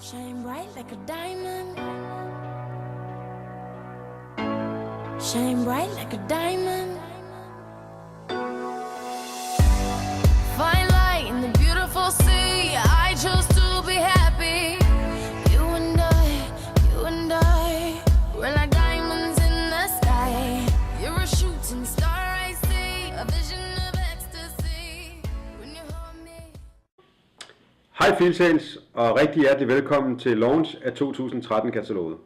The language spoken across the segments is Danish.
Shine bright like a diamond. Shine bright like a diamond. Find light in the beautiful sea. I chose to be happy. You and I, we're like diamonds in the sky. You're a shooting star I see, a vision of ecstasy when you hold me. Hej Filsales, og rigtig hjertelig velkommen til launch af 2013-kataloget.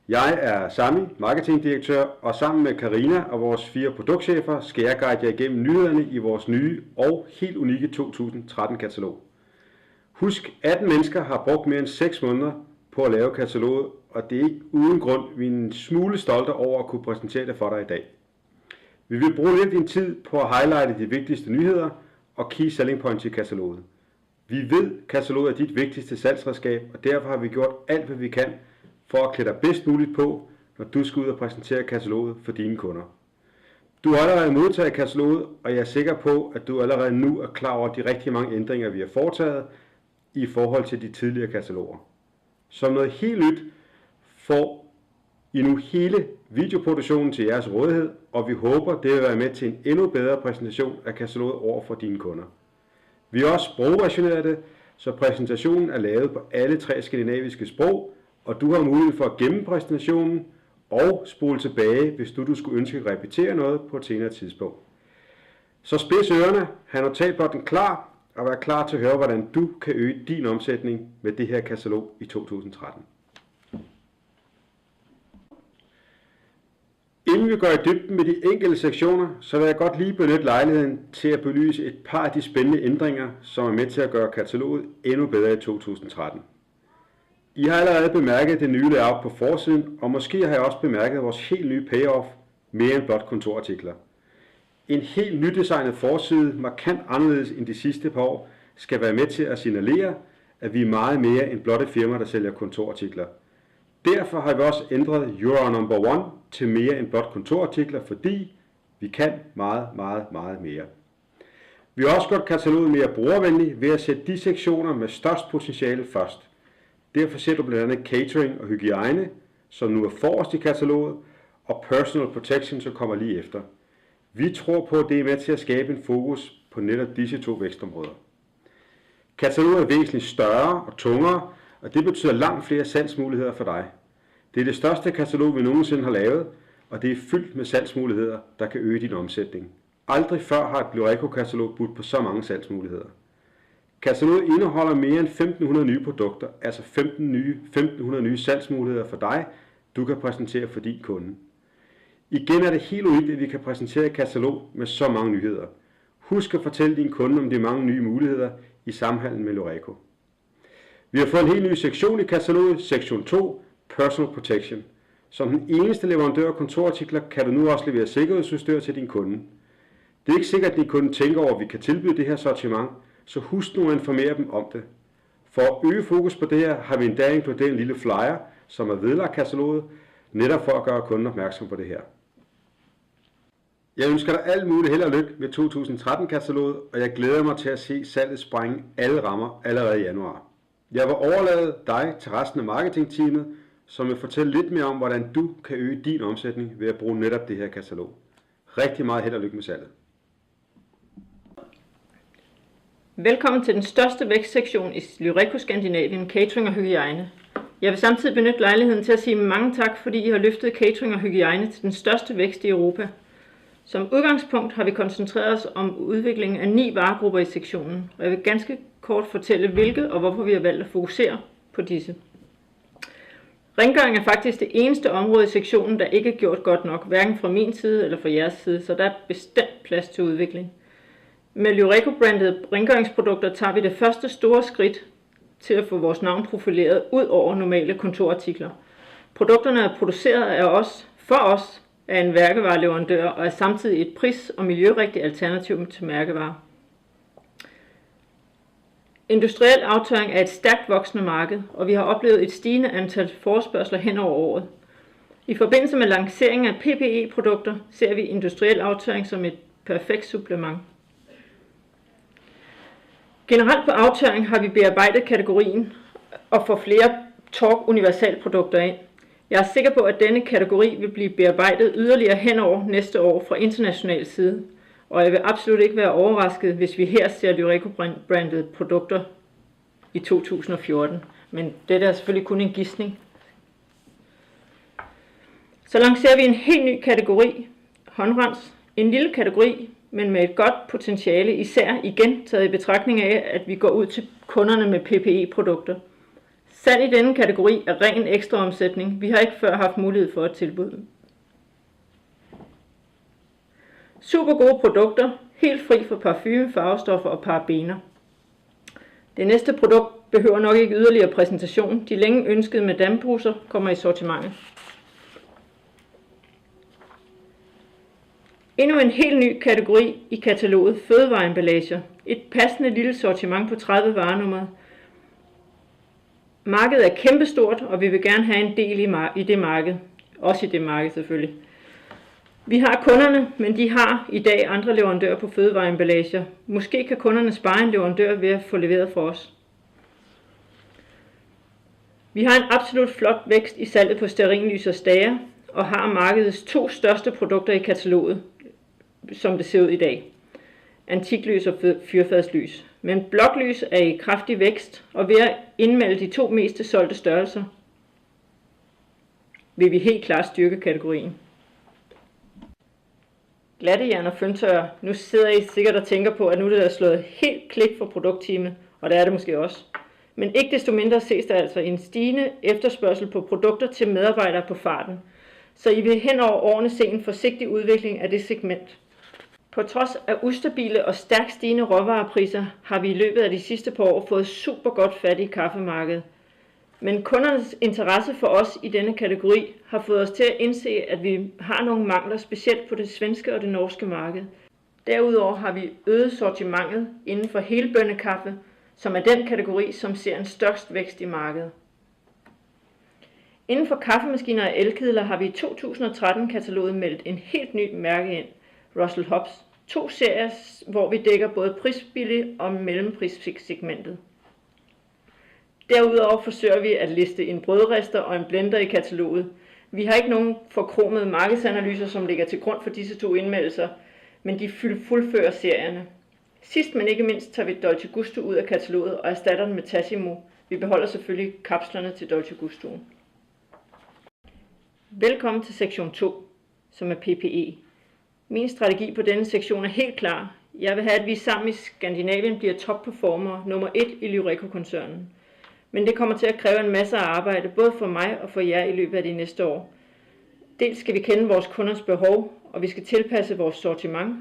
Jeg er Sami, marketingdirektør, og sammen med Karina og vores 4 produktchefer skal jeg guide jer igennem nyhederne i vores nye og helt unikke 2013-katalog. Husk, 18 mennesker har brugt mere end 6 måneder på at lave kataloget, og det er ikke uden grund, vi er en smule stolte over at kunne præsentere det for dig i dag. Vi vil bruge lidt din tid på at highlighte de vigtigste nyheder og key selling points i kataloget. Vi ved, at kataloget er dit vigtigste salgsredskab, og derfor har vi gjort alt, hvad vi kan for at klæde dig bedst muligt på, når du skal ud og præsentere kataloget for dine kunder. Du har allerede modtaget kataloget, og jeg er sikker på, at du allerede nu er klar over de rigtig mange ændringer, vi har foretaget i forhold til de tidligere kataloger. Som noget helt nyt får I nu hele videoproduktionen til jeres rådighed, og vi håber, det vil være med til en endnu bedre præsentation af kataloget over for dine kunder. Vi har også sprogversioneret det, så præsentationen er lavet på alle 3 skandinaviske sprog, og du har mulighed for at gemme præsentationen og spole tilbage, hvis du skulle ønske at repetere noget på et senere tidspunkt. Så spids ørerne, have notatblokken klar, og vær klar til at høre, hvordan du kan øge din omsætning med det her katalog i 2013. Inden vi går i dybden med de enkelte sektioner, så vil jeg godt lige benytte lejligheden til at belyse et par af de spændende ændringer, som er med til at gøre kataloget endnu bedre i 2013. I har allerede bemærket det nye layout på forsiden, og måske har jeg også bemærket vores helt nye payoff mere end blot kontorartikler. En helt nydesignet forside, markant anderledes end de sidste par år, skal være med til at signalere, at vi er meget mere end blot et firma, der sælger kontorartikler. Derfor har vi også ændret You're Number One til mere end blot kontorartikler, fordi vi kan meget mere. Vi har også gjort kataloget mere brugervenligt ved at sætte de sektioner med størst potentiale først. Derfor ser du blandt andet catering og hygiejne, som nu er forrest i kataloget, og personal protection, som kommer lige efter. Vi tror på, at det er med til at skabe en fokus på netop disse 2 vækstområder. Kataloget er væsentligt større og tungere, og det betyder langt flere salgsmuligheder for dig. Det er det største katalog, vi nogensinde har lavet, og det er fyldt med salgsmuligheder, der kan øge din omsætning. Aldrig før har et Lyreco-katalog budt på så mange salgsmuligheder. Kataloget indeholder mere end 1500 nye produkter, altså 1500 nye salgsmuligheder for dig, du kan præsentere for din kunde. Igen er det helt unikt, at vi kan præsentere et katalog med så mange nyheder. Husk at fortælle din kunde om de mange nye muligheder i samhandlen med Lyreco. Vi har fået en helt ny sektion i kataloget, sektion 2, Personal Protection. Som den eneste leverandør af kontorartikler kan du nu også levere sikkerhedsudstyr til din kunde. Det er ikke sikkert, at din kunde tænker over, at vi kan tilbyde det her sortiment, så husk nu at informere dem om det. For at øge fokus på det her, har vi endda inkluderet en lille flyer, som er vedlagt kataloget, netop for at gøre kunden opmærksom på det her. Jeg ønsker dig alt muligt held og lykke med 2013-kataloget, og jeg glæder mig til at se salget sprænge alle rammer allerede i januar. Jeg vil overlade dig til resten af marketingteamet, som vil fortælle lidt mere om, hvordan du kan øge din omsætning ved at bruge netop det her katalog. Rigtig meget held og lykke med salget. Velkommen til den største vækstsektion i Lyreco Skandinavien, catering og hygiejne. Jeg vil samtidig benytte lejligheden til at sige mange tak, fordi I har løftet catering og hygiejne til den største vækst i Europa. Som udgangspunkt har vi koncentreret os om udviklingen af 9 varegrupper i sektionen, og jeg vil ganske kort fortælle, hvilke og hvorfor vi har valgt at fokusere på disse. Rengøring er faktisk det eneste område i sektionen, der ikke er gjort godt nok, hverken fra min side eller fra jeres side, så der er bestemt plads til udvikling. Med Lyreco-brandede rengøringsprodukter tager vi det første store skridt til at få vores navn profileret ud over normale kontorartikler. Produkterne er produceret af os, for os, af en mærkevareleverandør og er samtidig et pris- og miljørigtigt alternativ til mærkevarer. Industriel aftørring er et stærkt voksende marked, og vi har oplevet et stigende antal forespørgsler hen over året. I forbindelse med lanceringen af PPE-produkter ser vi industriel aftørring som et perfekt supplement. Generelt på aftørring har vi bearbejdet kategorien og få flere Tork universalprodukter ind. Jeg er sikker på, at denne kategori vil blive bearbejdet yderligere henover næste år fra international side, og jeg vil absolut ikke være overrasket, hvis vi her ser Lyreco-brandede produkter i 2014. Men dette er selvfølgelig kun en gisning. Så lancerer vi en helt ny kategori, håndrens. En lille kategori, men med et godt potentiale, især igen taget i betragtning af, at vi går ud til kunderne med PPE-produkter. Salg i denne kategori er ren ekstra omsætning. Vi har ikke før haft mulighed for at tilbyde. Super gode produkter, helt fri for parfume, farvestoffer og parabener. Det næste produkt behøver nok ikke yderligere præsentation. De længe ønskede madameposer kommer i sortimentet. Endnu en helt ny kategori i kataloget, fødevareemballager. Et passende lille sortiment på 30 varenumre. Markedet er kæmpestort, og vi vil gerne have en del i det marked. Også i det marked selvfølgelig. Vi har kunderne, men de har i dag andre leverandører på fødevareemballager. Måske kan kunderne spare en leverandør ved at få leveret for os. Vi har en absolut flot vækst i salget på stearinlys og stager, og har markedets 2 største produkter i kataloget, som det ser ud i dag. Antiklys og fyrfadslys. Men bloklys er i kraftig vækst, og ved at indmelde de 2 mest solgte størrelser, vil vi helt klart styrke kategorien. Glattejern og føntørrer. Nu sidder I sikkert og tænker på, at nu er det slået helt klik for produktteamet, og det er det måske også. Men ikke desto mindre ses der altså en stigende efterspørgsel på produkter til medarbejdere på farten, så I vil hen over årene se en forsigtig udvikling af det segment. På trods af ustabile og stærkt stigende råvarepriser har vi i løbet af de sidste par år fået super godt fat i kaffemarkedet. Men kundernes interesse for os i denne kategori har fået os til at indse, at vi har nogle mangler, specielt på det svenske og det norske marked. Derudover har vi øget sortimentet inden for helbønnekaffe, som er den kategori, som ser en størst vækst i markedet. Inden for kaffemaskiner og elkedler har vi i 2013-kataloget meldt en helt ny mærke ind, Russell Hobbs. 2 serier, hvor vi dækker både prisbillig og mellemprissegmentet. Derudover forsøger vi at liste en brødrister og en blender i kataloget. Vi har ikke nogen forkromede markedsanalyser, som ligger til grund for disse 2 indmeldelser, men de fuldfører serierne. Sidst men ikke mindst tager vi Dolce Gusto ud af kataloget og erstatter den med Tassimo. Vi beholder selvfølgelig kapslerne til Dolce Gustoen. Velkommen til sektion 2, som er PPE. Min strategi på denne sektion er helt klar. Jeg vil have, at vi sammen i Skandinavien bliver topperformer nummer 1 i Lyreco-koncernen. Men det kommer til at kræve en masse af arbejde, både for mig og for jer i løbet af de næste år. Dels skal vi kende vores kunders behov, og vi skal tilpasse vores sortiment,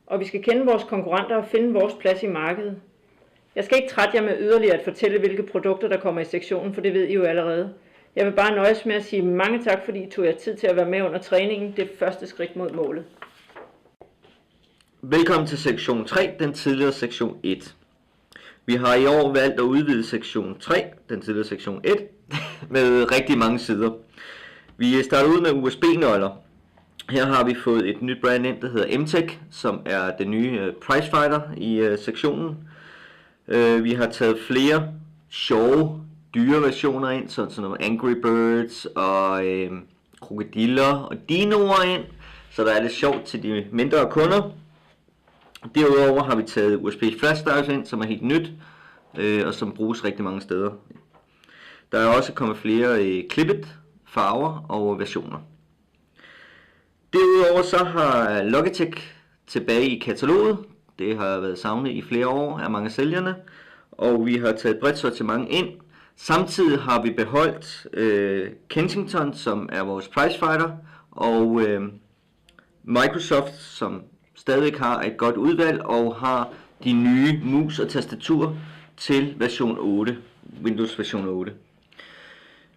og vi skal kende vores konkurrenter og finde vores plads i markedet. Jeg skal ikke trætte jer med yderligere at fortælle, hvilke produkter der kommer i sektionen, for det ved I jo allerede. Jeg vil bare nøjes med at sige mange tak, fordi I tog jer tid til at være med under træningen. Det er første skridt mod målet. Velkommen til sektion 3, den tidligere sektion 1. Vi har i år valgt at udvide sektion 3, den tidligere sektion 1, med rigtig mange sider. Vi starter ud med USB-nøgler. Her har vi fået et nyt brand ind, der hedder MTech, som er den nye pricefighter i sektionen. Vi har taget flere sjove, dyre versioner ind, sådan noget Angry Birds og krokodiller og dinoer ind, så der er lidt sjovt til de mindre kunder. Derudover har vi taget USB flash drives ind, som er helt nyt, og som bruges rigtig mange steder. Der er også kommet flere clippet farver og versioner. Derudover så har Logitech tilbage i kataloget. Det har været savnet i flere år af mange af sælgerne, og vi har taget et bredt sortiment ind. Samtidig har vi beholdt Kensington, som er vores pricefighter, og Microsoft, som stadig har et godt udvalg og har de nye mus og tastatur til version 8, Windows version 8.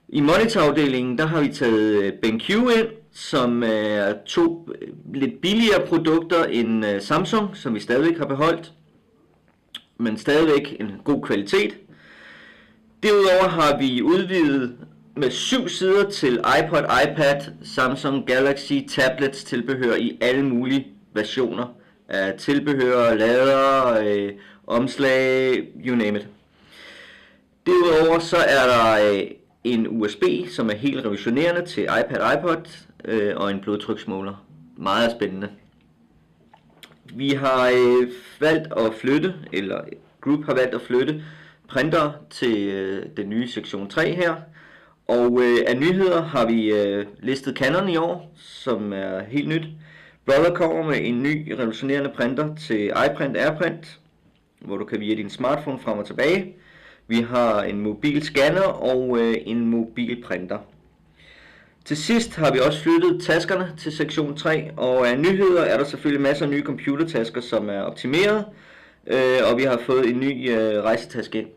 I monitorafdelingen der har vi taget BenQ ind, som er 2 lidt billigere produkter end Samsung, som vi stadigvæk har beholdt, men stadigvæk en god kvalitet. Derudover har vi udvidet med 7 sider til iPod, iPad, Samsung Galaxy, tablets, tilbehør i alle mulige versioner af tilbehør, lader, omslag, you name it. Derudover så er der en USB, som er helt revolutionerende til iPad, iPod og en blodtryksmåler. Meget spændende. Vi har valgt at flytte, eller Group har valgt at flytte printer til den nye sektion 3 her. Og af nyheder har vi listet Canon i år, som er helt nyt. Brother kommer med en ny revolutionerende printer til iPrint AirPrint, hvor du kan via din smartphone frem og tilbage. Vi har en mobil scanner og en mobil printer. Til sidst har vi også flyttet taskerne til sektion 3, og af nyheder er der selvfølgelig masser af nye computertasker, som er optimeret, og vi har fået en ny rejsetaske ind.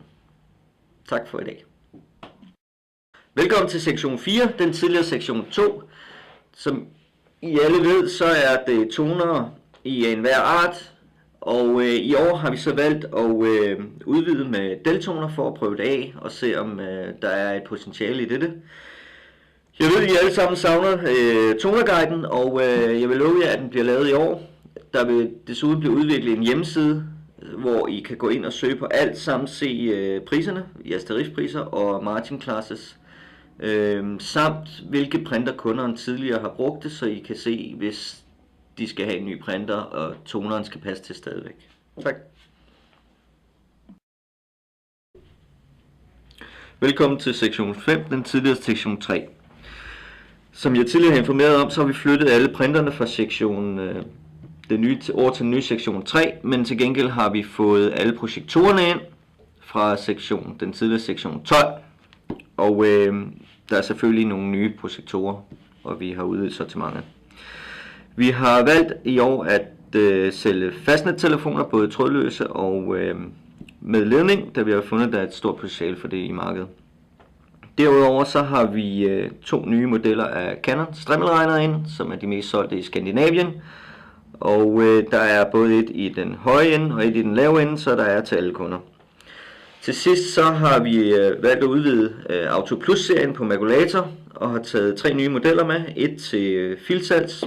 Tak for i dag. Velkommen til sektion 4, den tidligere sektion 2. Som I alle ved, så er det toner i enhver art, og i år har vi så valgt at udvide med deltoner for at prøve det af og se om der er et potentiale i dette. Jeg ved, at I alle sammen savner tonerguiden, og jeg vil love jer, at den bliver lavet i år. Der vil desuden blive udviklet en hjemmeside, hvor I kan gå ind og søge på alt samt se priserne, jeres tarifpriser og margin classes, samt hvilke printer kunderne tidligere har brugt det, så I kan se, hvis de skal have en ny printer, og toneren skal passe til stadigvæk. Tak. Velkommen til sektion 5, den tidligere sektion 3. Som jeg tidligere har informeret om, så har vi flyttet alle printerne fra sektion over til den nye sektion 3, men til gengæld har vi fået alle projektorerne ind fra den tidligere sektion 12. Og der er selvfølgelig nogle nye projektorer, og vi har udvidet sortimentet. Vi har valgt i år at sælge fastnettelefoner, både trådløse og med ledning, da vi har fundet, at der er et stort potentiale for det i markedet. Derudover så har vi 2 nye modeller af Canon strimmelregnere ind, som er de mest solgte i Skandinavien. Og der er både et i den høje ende og et i den lave ende, så der er til alle kunder. Til sidst så har vi valgt at udvide Auto Plus-serien på Maculator og har taget 3 nye modeller med. Et til filsals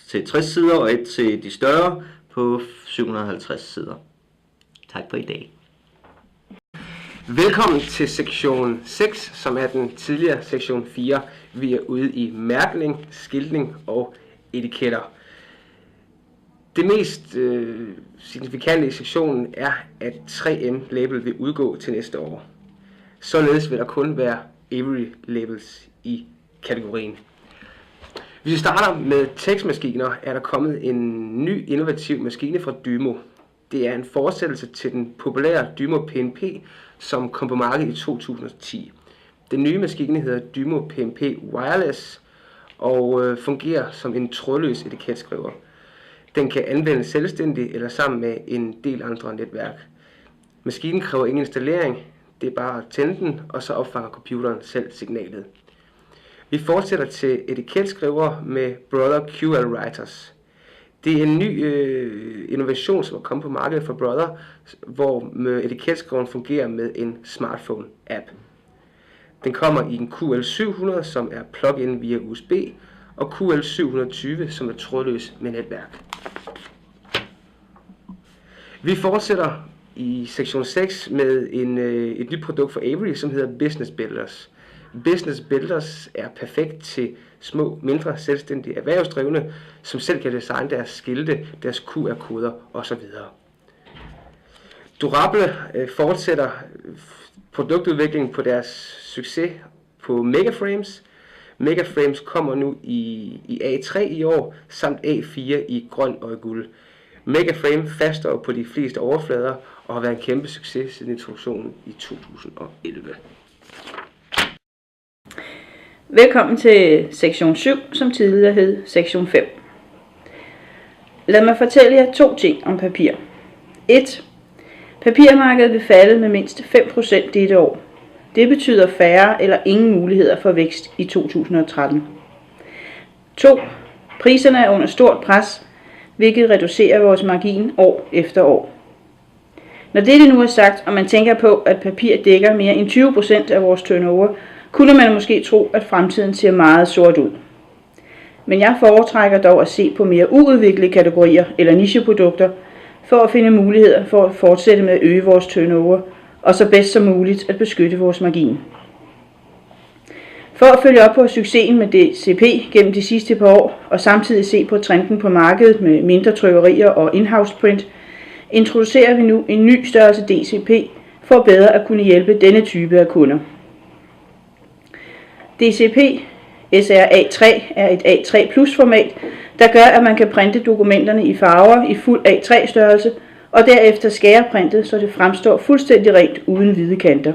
til 60 sider og et til de større på 750 sider. Tak for i dag. Velkommen til sektion 6, som er den tidligere sektion 4. Vi er ude i mærkning, skiltning og etiketter. Det mest signifikante i sektionen er, at 3M-label vil udgå til næste år. Således vil der kun være Avery-labels i kategorien. Hvis vi starter med tekstmaskiner, er der kommet en ny innovativ maskine fra Dymo. Det er en fortsættelse til den populære Dymo PNP, som kom på markedet i 2010. Den nye maskine hedder Dymo PNP Wireless og fungerer som en trådløs etiketskriver. Den kan anvendes selvstændigt eller sammen med en del andre netværk. Maskinen kræver ingen installering, det er bare at tænde den, og så opfanger computeren selv signalet. Vi fortsætter til etiketskriver med Brother QL Writers. Det er en ny innovation, som er kommet på markedet for Brother, hvor etiketskriveren fungerer med en smartphone-app. Den kommer i en QL700, som er plug-in via USB, og QL720, som er trådløs med netværk. Vi fortsætter i sektion 6 med et nyt produkt fra Avery, som hedder Business Builders. Business Builders er perfekt til små, mindre selvstændige erhvervsdrivende, som selv kan designe deres skilte, deres QR-koder osv. Durable fortsætter produktudviklingen på deres succes på Megaframes. Megaframes kommer nu i A3 i år, samt A4 i grøn og guld. Megaframe faststår på de fleste overflader og har været en kæmpe succes siden introduktionen i 2011. Velkommen til sektion 7, som tidligere hed sektion 5. Lad mig fortælle jer 2 ting om papir. 1. Papirmarkedet vil falde med mindst 5% dette år. Det betyder færre eller ingen muligheder for vækst i 2013. 2. Priserne er under stort pres, hvilket reducerer vores margin år efter år. Når dette nu er sagt, og man tænker på, at papir dækker mere end 20% af vores turnover, kunne man måske tro, at fremtiden ser meget sort ud. Men jeg foretrækker dog at se på mere uudviklede kategorier eller nicheprodukter, for at finde muligheder for at fortsætte med at øge vores turnover og så bedst som muligt at beskytte vores margin. For at følge op på succesen med DCP gennem de sidste par år, og samtidig se på trenden på markedet med mindre trykkerier og in-house print, introducerer vi nu en ny størrelse DCP for bedre at kunne hjælpe denne type af kunder. DCP SRA3 er et A3 Plus format, der gør, at man kan printe dokumenterne i farver i fuld A3 størrelse, og derefter skære printet, så det fremstår fuldstændig rent uden hvide kanter.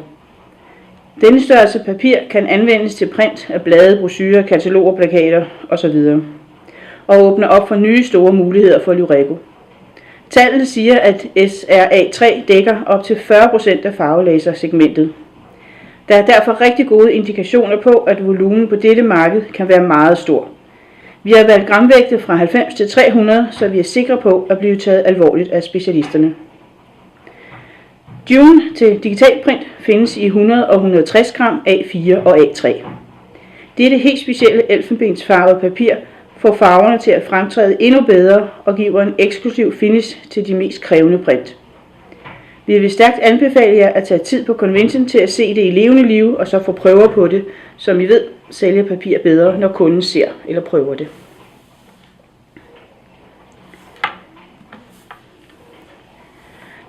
Denne størrelse papir kan anvendes til print af blade, brochurer, kataloger, plakater osv. og åbner op for nye store muligheder for Lyreco. Tallene siger, at SRA3 dækker op til 40% af farvelasersegmentet. Der er derfor rigtig gode indikationer på, at volumen på dette marked kan være meget stor. Vi har valgt gramvægte fra 90 til 300, så vi er sikre på at blive taget alvorligt af specialisterne. Dune til digitalprint findes i 100 og 160 gram A4 og A3. Dette helt specielle elfenbensfarvede papir får farverne til at fremtræde endnu bedre og giver en eksklusiv finish til de mest krævende print. Vi vil stærkt anbefale jer at tage tid på Convention til at se det i levende liv og så få prøver på det, som I ved sælger papir bedre, når kunden ser eller prøver det.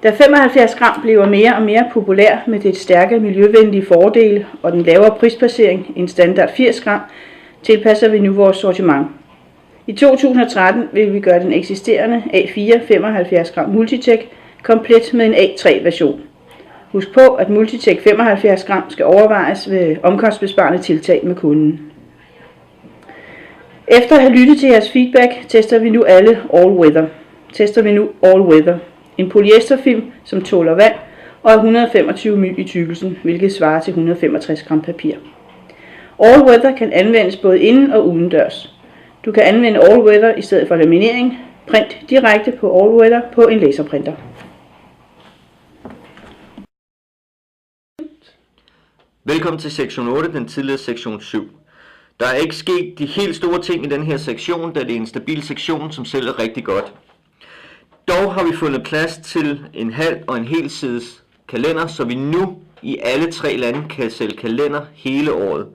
Da 75 gram bliver mere og mere populær med det stærke miljøvenlige fordele og den lavere prisplacering end standard 80 gram, tilpasser vi nu vores sortiment. I 2013 vil vi gøre den eksisterende A4 75 gram Multitech komplet med en A3 version. Husk på, at Multitech 75 gram skal overvejes ved omkostbesparende tiltag med kunden. Efter at have lyttet til jeres feedback, tester vi nu All Weather. En polyesterfilm, som tåler vand og er 125 μ i tykkelsen, hvilket svarer til 165 gram papir. All Weather kan anvendes både inden og udendørs. Du kan anvende All Weather i stedet for laminering. Print direkte på All Weather på en laserprinter. Velkommen til sektion 8, den tidligere sektion 7. Der er ikke sket de helt store ting i den her sektion, da det er en stabil sektion, som sælger rigtig godt. Dog har vi fundet plads til en halv og en hel sides kalender, så vi nu i alle 3 lande kan sælge kalender hele året.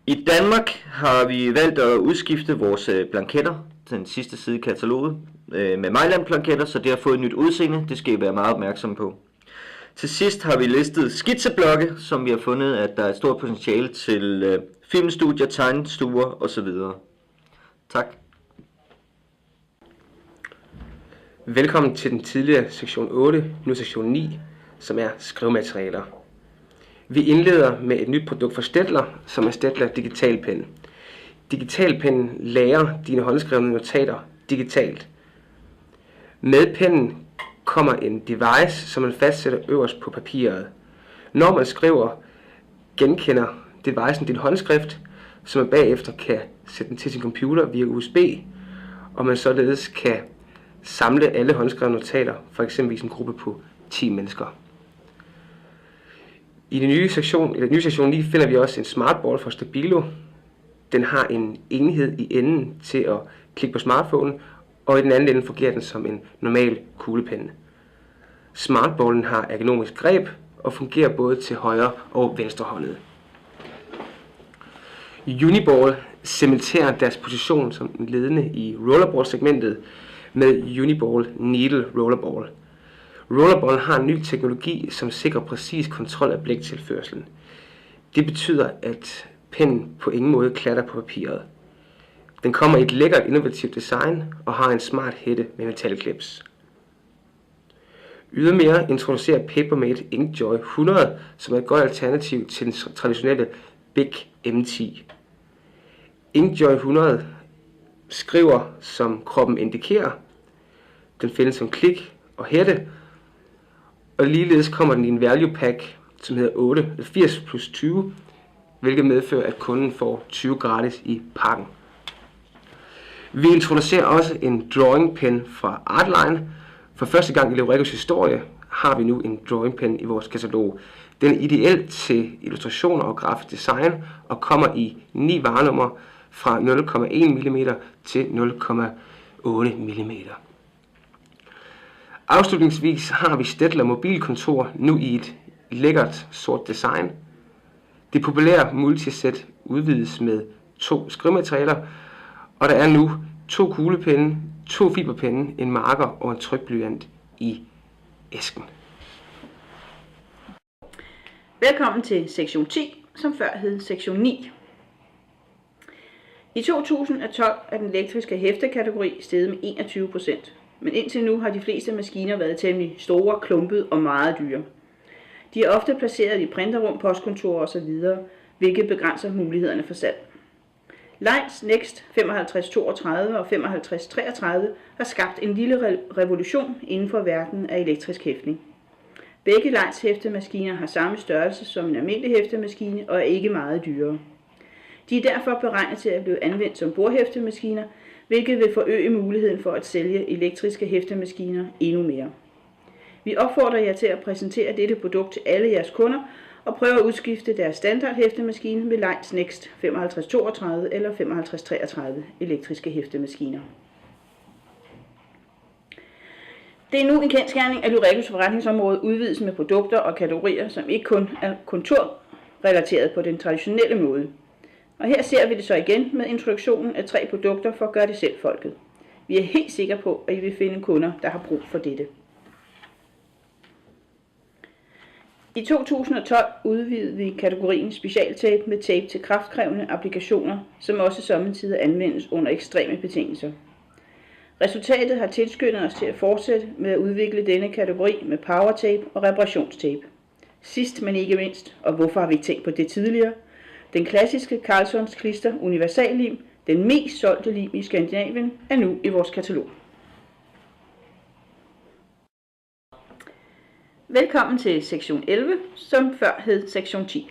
I Danmark har vi valgt at udskifte vores blanketter, den sidste side i kataloget, med Mejland-blanketter, så det har fået et nyt udseende. Det skal I være meget opmærksom på. Til sidst har vi listet skitseblokke, som vi har fundet, at der er et stort potentiale til filmstudier, tegnestuer osv. Tak. Velkommen til den tidligere sektion 8, nu sektion 9, som er skrivematerialer. Vi indleder med et nyt produkt fra Staedtler, som er Staedtler Digitalpen. Digitalpennen lagrer dine håndskrevne notater digitalt. Med pennen kommer en device, som man fastsætter øverst på papiret. Når man skriver, genkender devicen din håndskrift, så man bagefter kan sætte den til sin computer via USB, og man således kan samle alle håndskrevne notater, for eksempel en gruppe på 10 mennesker. I den nye sektion 9 finder vi også en smartball fra Stabilo. Den har en enhed i enden til at klikke på smartphone, og i den anden ende fungerer den som en normal kuglepen. Smartballen har ergonomisk greb og fungerer både til højre og venstrehåndet. Uniball cementerer deres position som den ledende i rollerball-segmentet med Uniball Needle Rollerball. Rollerballen har en ny teknologi, som sikrer præcis kontrol af blæktilførselen. Det betyder, at pennen på ingen måde klatter på papiret. Den kommer i et lækkert innovativt design og har en smart hætte med metalclips. Ydermere introducerer Papermate Inkjoy 100, som er et godt alternativ til den traditionelle Big M10. Inkjoy 100 skriver, som kroppen indikerer. Den findes som klik og hætte, og ligeledes kommer den i en value pack, som hedder 80 plus 20, hvilket medfører, at kunden får 20 gratis i pakken. Vi introducerer også en drawing pen fra Artline. For første gang i Lyrecos historie har vi nu en drawing pen i vores katalog. Den er ideel til illustrationer og grafisk design og kommer i 9 varenummer fra 0,1 mm til 0,8 mm. Afslutningsvis har vi Stettler mobilkontor nu i et lækkert sort design. Det populære multisæt udvides med 2 skrivematerialer, og der er nu 2 kuglepenne, 2 fiberpenne, en marker og en trykblyant i æsken. Velkommen til sektion 10, som før hed sektion 9. I 2012 er den elektriske hæftekategori steget med 21%, men indtil nu har de fleste maskiner været temmelig store, klumpede og meget dyre. De er ofte placeret i printerrum, postkontorer osv., hvilket begrænser mulighederne for salg. Lights Next 5532 og 5533 har skabt en lille revolution inden for verdenen af elektrisk hæftning. Begge Lights hæftemaskiner har samme størrelse som en almindelig hæftemaskine og er ikke meget dyrere. De er derfor beregnet til at blive anvendt som bordhæftemaskiner, hvilket vil forøge muligheden for at sælge elektriske hæftemaskiner endnu mere. Vi opfordrer jer til at præsentere dette produkt til alle jeres kunder og prøve at udskifte deres standard hæftemaskine med Lights Next 5532 eller 5533 elektriske hæftemaskiner. Det er nu en kendsgerning, at Lyrecos forretningsområde udvides med produkter og kategorier, som ikke kun er kontorrelateret på den traditionelle måde. Og her ser vi det så igen med introduktionen af 3 produkter for at gøre det selv folket. Vi er helt sikre på, at I vil finde kunder, der har brug for dette. I 2012 udvidede vi kategorien specialtape med tape til kraftkrævende applikationer, som også sommetider anvendes under ekstreme betingelser. Resultatet har tilskyndet os til at fortsætte med at udvikle denne kategori med powertape og reparationstape. Sidst men ikke mindst, og hvorfor har vi ikke tænkt på det tidligere, den klassiske Carlsons Klister Universallim, den mest solgte lim i Skandinavien, er nu i vores katalog. Velkommen til sektion 11, som før hed sektion 10.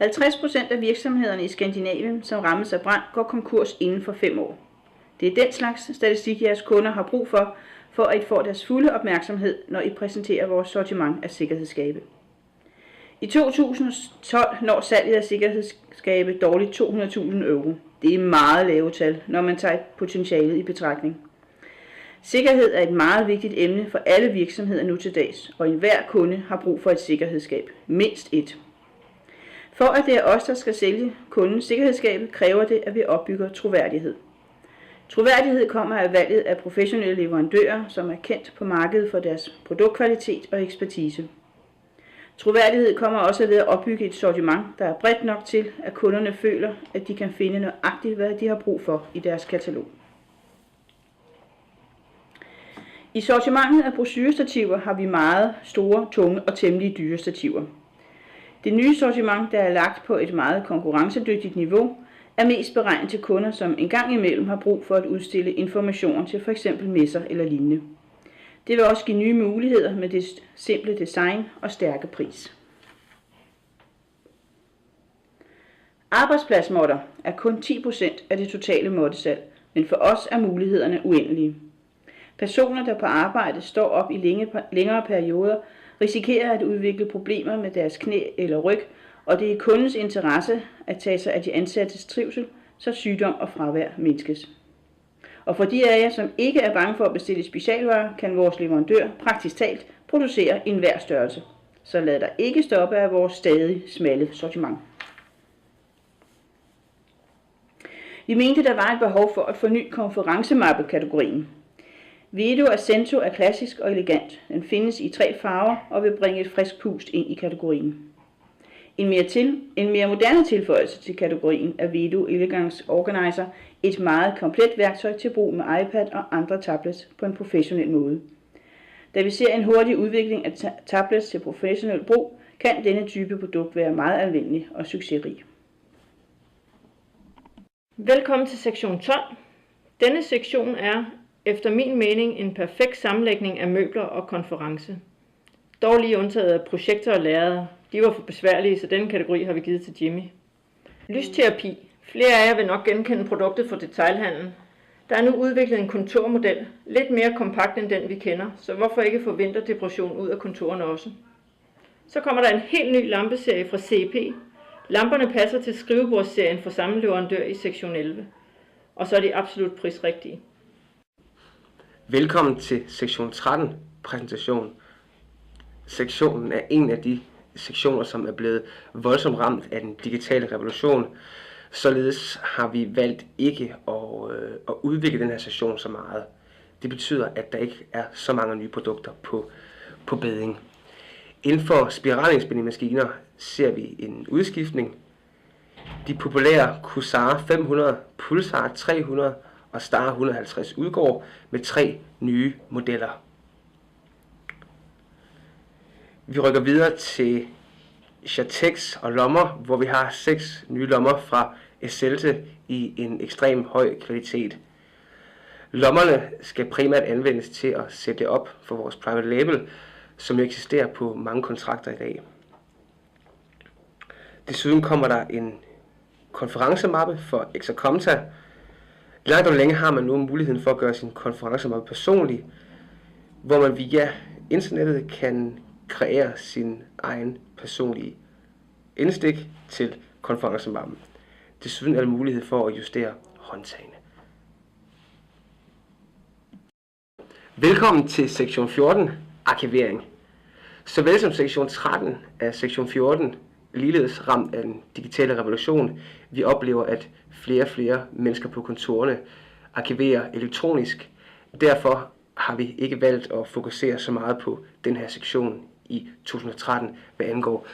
50% af virksomhederne i Skandinavien, som rammes af brand, går konkurs inden for 5 år. Det er den slags statistik, jeres kunder har brug for at I får deres fulde opmærksomhed, når I præsenterer vores sortiment af sikkerhedsskabe. I 2012 når salget af sikkerhedsskabe dårligt 200.000 euro. Det er meget lave tal, når man tager potentialet i betragtning. Sikkerhed er et meget vigtigt emne for alle virksomheder nu til dags, og enhver kunde har brug for et sikkerhedsskab. Mindst et. For at det er os, der skal sælge kundens sikkerhedsskabet, kræver det, at vi opbygger troværdighed. Troværdighed kommer af valget af professionelle leverandører, som er kendt på markedet for deres produktkvalitet og ekspertise. Troværdighed kommer også ved at opbygge et sortiment, der er bredt nok til, at kunderne føler, at de kan finde nøjagtigt, hvad de har brug for i deres katalog. I sortimentet af brochure-stativer har vi meget store, tunge og temmelig dyre stativer. Det nye sortiment, der er lagt på et meget konkurrencedygtigt niveau, er mest beregnet til kunder, som en gang imellem har brug for at udstille information til f.eks. messer eller lignende. Det vil også give nye muligheder med det simple design og stærke pris. Arbejdspladsmåtter er kun 10% af det totale måttesalg, men for os er mulighederne uendelige. Personer, der på arbejde står op i længere perioder, risikerer at udvikle problemer med deres knæ eller ryg, og det er i kundens interesse at tage sig af de ansattes trivsel, så sygdom og fravær mindskes. Og for de af jer, som ikke er bange for at bestille specialvarer, kan vores leverandør praktisk talt producere enhver størrelse. Så lad dig ikke stoppe af vores stadig smalle sortiment. Vi mente, der var et behov for at forny konferencemappe-kategorien. Vedo Accento er klassisk og elegant. Den findes i 3 farver og vil bringe et frisk pust ind i kategorien. En mere moderne tilføjelse til kategorien er Vedo Elegance Organizer, et meget komplet værktøj til brug med iPad og andre tablets på en professionel måde. Da vi ser en hurtig udvikling af tablets til professionel brug, kan denne type produkt være meget anvendelig og succesrig. Velkommen til sektion 12. Denne sektion er, efter min mening, en perfekt sammenlægning af møbler og konference. Dog lige undtaget af projekter og lærreder. De var for besværlige, så denne kategori har vi givet til Jimmy. Lysterapi. Flere af jer vil nok genkende produktet fra detailhandlen. Der er nu udviklet en kontormodel, lidt mere kompakt end den vi kender, så hvorfor ikke få vinterdepression ud af kontorerne også? Så kommer der en helt ny lampeserie fra CEP. Lamperne passer til skrivebordsserien fra samme leverandør i sektion 11. Og så er de absolut prisrigtige. Velkommen til sektion 13 præsentation. Sektionen er en af de sektioner, som er blevet voldsomt ramt af den digitale revolution. Således har vi valgt ikke at udvikle den her sektion så meget. Det betyder, at der ikke er så mange nye produkter på bedding. Inden for spiralindspændingsmaskiner ser vi en udskiftning. De populære Cusar 500, Pulsar 300 og Star 150 udgår med 3 nye modeller. Vi rykker videre til Chatex og lommer, hvor vi har 6 nye lommer fra Esselte i en ekstrem høj kvalitet. Lommerne skal primært anvendes til at sætte op for vores private label, som eksisterer på mange kontrakter i dag. Desuden kommer der en konferencemappe for Exacomta. Langt og længe har man nu muligheden for at gøre sin konferencemappe personlig, hvor man via internettet kan kreere sin egen personlige indstik til konferencemappen. Desuden er der mulighed for at justere håndtagene. Velkommen til sektion 14, arkivering. Såvel som sektion 13 er sektion 14 ligeledes ramt af den digitale revolution. Vi oplever, at flere og flere mennesker på kontorerne arkiverer elektronisk. Derfor har vi ikke valgt at fokusere så meget på den her sektion i 2013, hvad angår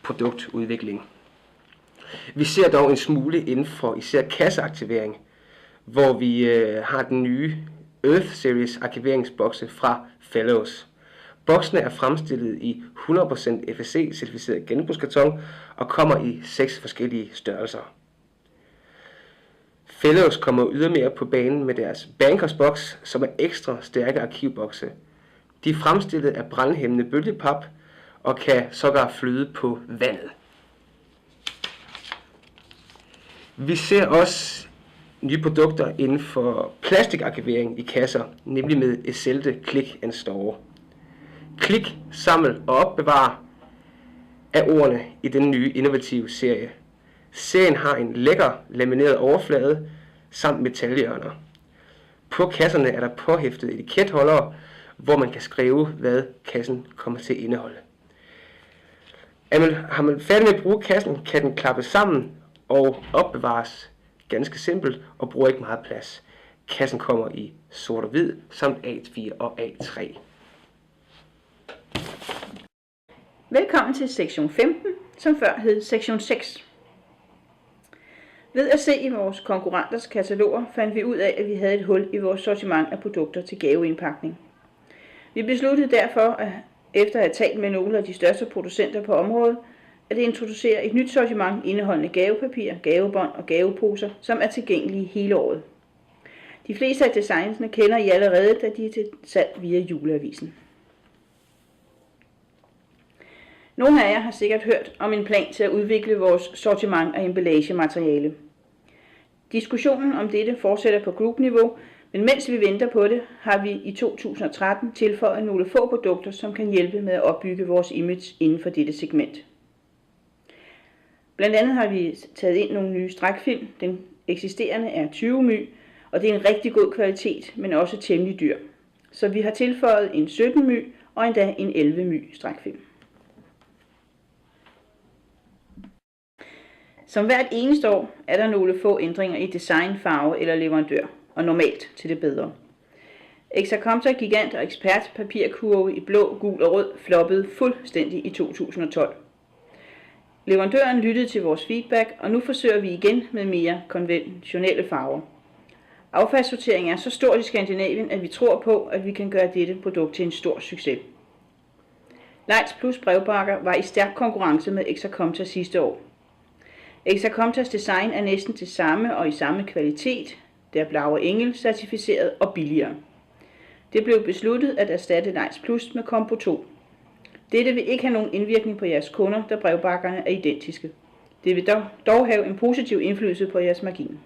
produktudvikling. Vi ser dog en smule inden for især kasseaktivering, hvor vi har den nye Earth Series arkiveringsbokse fra Fellows. Boksene er fremstillet i 100% FSC-certificeret genbrugskarton og kommer i 6 forskellige størrelser. Fellows kommer ydermere på banen med deres Bankers Box, som er ekstra stærke arkivbokse. De er fremstillet af brandhæmmende bølgepap og kan sågar flyde på vandet. Vi ser også nye produkter inden for plastikarkivering i kasser, nemlig med Esselte Click and Store. Klik, saml og opbevar er ordene i den nye innovative serie. Serien har en lækker lamineret overflade samt metalhjørner. På kasserne er der påhæftet etiketholdere, hvor man kan skrive, hvad kassen kommer til at indeholde. Har man færdig med at bruge kassen, kan den klappes sammen og opbevares ganske simpelt og bruger ikke meget plads. Kassen kommer i sort og hvid samt A4 og A3. Velkommen til sektion 15, som før hed sektion 6. Ved at se i vores konkurrenters kataloger fandt vi ud af, at vi havde et hul i vores sortiment af produkter til gaveindpakning. Vi besluttede derfor, efter at have talt med nogle af de største producenter på området, at introducere et nyt sortiment indeholdende gavepapir, gavebånd og gaveposer, som er tilgængelige hele året. De fleste af designsene kender I allerede, da de er til salg via juleavisen. Nogle af jer har sikkert hørt om en plan til at udvikle vores sortiment af emballagemateriale. Diskussionen om dette fortsætter på groupniveau, men mens vi venter på det, har vi i 2013 tilføjet nogle få produkter, som kan hjælpe med at opbygge vores image inden for dette segment. Blandt andet har vi taget ind nogle nye strækfilm. Den eksisterende er 20 my, og det er en rigtig god kvalitet, men også temmelig dyr. Så vi har tilføjet en 17 my og endda en 11 my strækfilm. Som hvert eneste år er der nogle få ændringer i design, farve eller leverandør, og normalt til det bedre. Exacomta Gigant og Expert papirkurve i blå, gul og rød floppede fuldstændig i 2012. Leverandøren lyttede til vores feedback, og nu forsøger vi igen med mere konventionelle farver. Affaldssortering er så stort i Skandinavien, at vi tror på, at vi kan gøre dette produkt til en stor succes. Leitz Plus brevbakker var i stærk konkurrence med Exacomta sidste år. Exacomtas design er næsten det samme og i samme kvalitet, det er Blaue Engel certificeret og billigere. Det blev besluttet at erstatte Leitz Plus med Combo 2. Dette vil ikke have nogen indvirkning på jeres kunder, da brevbakkerne er identiske. Det vil dog have en positiv indflydelse på jeres margin.